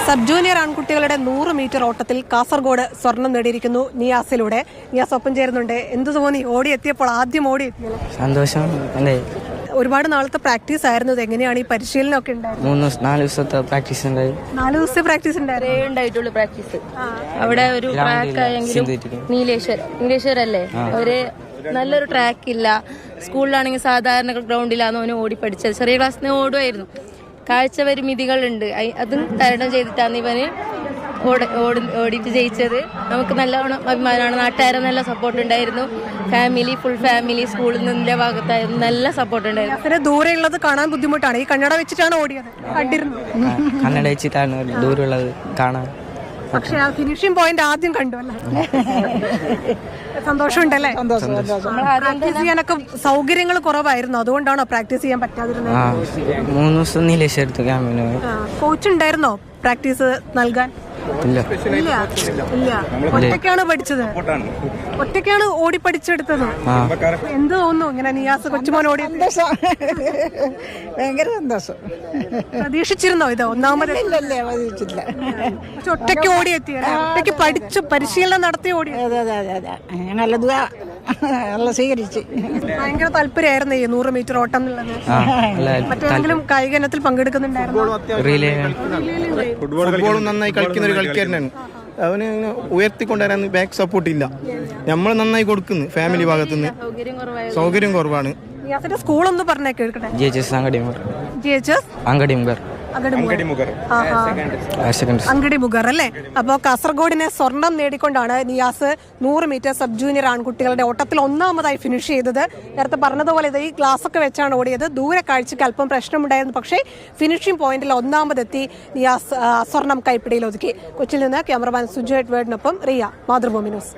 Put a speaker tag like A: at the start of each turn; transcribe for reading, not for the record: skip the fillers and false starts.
A: Sub junior ആൺകുട്ടികളുടെ 100 metre ഓട്ടത്തിൽ കാസർഗോഡ് സ്വർണം നേടിയിരിക്കുന്നു നിയാസിലൂടെ. നിയാസ് ഒപ്പം ചേരുന്നുണ്ട്. എന്ത് തോന്നി ഓടിയെത്തിയപ്പോൾ? ആദ്യം ഓടി
B: സന്തോഷം.
A: ഒരുപാട് നാളത്തെ പ്രാക്ടീസ് ആയിരുന്നു. എങ്ങനെയാണ് ഈ പരിശീലനം ഒക്കെ ഉണ്ടായിരുന്നത്?
B: 4 ദിവസത്തെ പ്രാക്ടീസ് ഉണ്ടായി.
A: 4 ദിവസത്തെ പ്രാക്ടീസ്
C: ഉണ്ടായിട്ടുള്ള പ്രാക്ടീസ്. അവിടെ ഒരു ട്രാക്ക് ആയെങ്കിലും നീലേശ്വർ അല്ലേ, ഒരു നല്ലൊരു ട്രാക്ക് ഇല്ല. സ്കൂളിലാണെങ്കിൽ സാധാരണ ഗ്രൗണ്ടിലാണ് ഓന് ഓടി പഠിച്ചത്. ചെറിയ ക്ലാസ്സിന് ഓടുമായിരുന്നു. കാഴ്ച പരിമിതികളുണ്ട്, അതും തരണം ചെയ്തിട്ടാണ് ഇവന് ഓടിയിട്ട് ജയിച്ചത്. നമുക്ക് നല്ലവണ്ണം അഭിമാനമാണ്. നാട്ടുകാരെ നല്ല സപ്പോർട്ട് ഉണ്ടായിരുന്നു. ഫുൾ ഫാമിലി സ്കൂളിൽ നിന്നിന്റെ ഭാഗത്തായിരുന്നു നല്ല സപ്പോർട്ട് ഉണ്ടായിരുന്നു.
A: ദൂരെ ഉള്ളത് കാണാൻ ബുദ്ധിമുട്ടാണ്. ഈ കണ്ണട വെച്ചിട്ടാണ് ഓടിയത്.
B: കണ്ണട വെച്ചിട്ടാണ് ദൂരമുള്ളത് കാണാൻ.
A: പക്ഷെ ആ ഫിനിഷിംഗ് പോയിന്റ് ആദ്യം കണ്ടു അല്ലേ? സന്തോഷമുണ്ടല്ലേ? പ്രാക്ടീസ് ചെയ്യാനൊക്കെ സൗകര്യങ്ങൾ കുറവായിരുന്നു, അതുകൊണ്ടാണോ പ്രാക്ടീസ് ചെയ്യാൻ പറ്റാതിരുന്നത്?
B: 3 ദിവസം നീലേശ്വരത്ത് ക്യാമ്പിന്.
A: കോച്ച് ഉണ്ടായിരുന്നോ പ്രാക്ടീസ് നൽകാൻ?
B: ഇല്ല.
A: ഒറ്റയ്ക്കാണ് പഠിച്ചത്? ഒറ്റയ്ക്കാണ് ഓടി പഠിച്ചെടുത്തത്? എന്ത് തോന്നുന്നു ഇങ്ങനെ നിയാസ് കൊച്ചുമോൻ ഓടി?
D: ഭയങ്കര സന്തോഷം.
A: പ്രതീക്ഷിച്ചിരുന്നോ ഇത് ഒന്നാമത്? പക്ഷെ ഒറ്റയ്ക്ക് ഓടിയെത്തിയ, ഒറ്റയ്ക്ക് പഠിച്ചു പരിശീലനം നടത്തി ഓടി.
D: നല്ല സ്വീകരിച്ച്
A: ഭയങ്കര താല്പര്യമായിരുന്നു ഈ 100 മീറ്റർ ഓട്ടം എന്നുള്ളത്. മറ്റേതെങ്കിലും കായിക ഇനത്തിൽ പങ്കെടുക്കുന്നുണ്ടായിരുന്നു?
E: ഫുട്ബോൾ നന്നായി കളിക്കുന്ന ഒരു കളിക്കാരനാണ്. അവന് ഉയർത്തിക്കൊണ്ടുവരാൻ ബാക്ക് സപ്പോർട്ട് ഇല്ല. നമ്മൾ നന്നായി കൊടുക്കുന്നു. ഫാമിലി ഭാഗത്തുനിന്ന് സൗകര്യം കുറവാണ്.
A: സ്കൂളൊന്ന് പറഞ്ഞേ കേൾക്കട്ടെ. അങ്കടിമുഗർ അല്ലേ? അപ്പോൾ കാസർഗോഡിനെ സ്വർണം നേടിക്കൊണ്ടാണ് നിയാസ് 100 മീറ്റർ സബ് ജൂനിയർ ആൺകുട്ടികളുടെ ഓട്ടത്തിൽ ഒന്നാമതായി ഫിനിഷ് ചെയ്തത്. നേരത്തെ പറഞ്ഞതുപോലെ ഈ ഗ്ലാസ് ഒക്കെ വെച്ചാണ് ഓടിയത്. ദൂരെ കാഴ്ചക്ക് അല്പം പ്രശ്നമുണ്ടായിരുന്നു, പക്ഷേ ഫിനിഷിംഗ് പോയിന്റിൽ ഒന്നാമതെത്തി നിയാസ് സ്വർണം കൈപ്പിടിയിൽ ഒതുക്കി. കൊച്ചിയിൽ നിന്ന് ക്യാമറമാൻ സുജയ് വേർഡിനൊപ്പം റിയ, മാതൃഭൂമി ന്യൂസ്.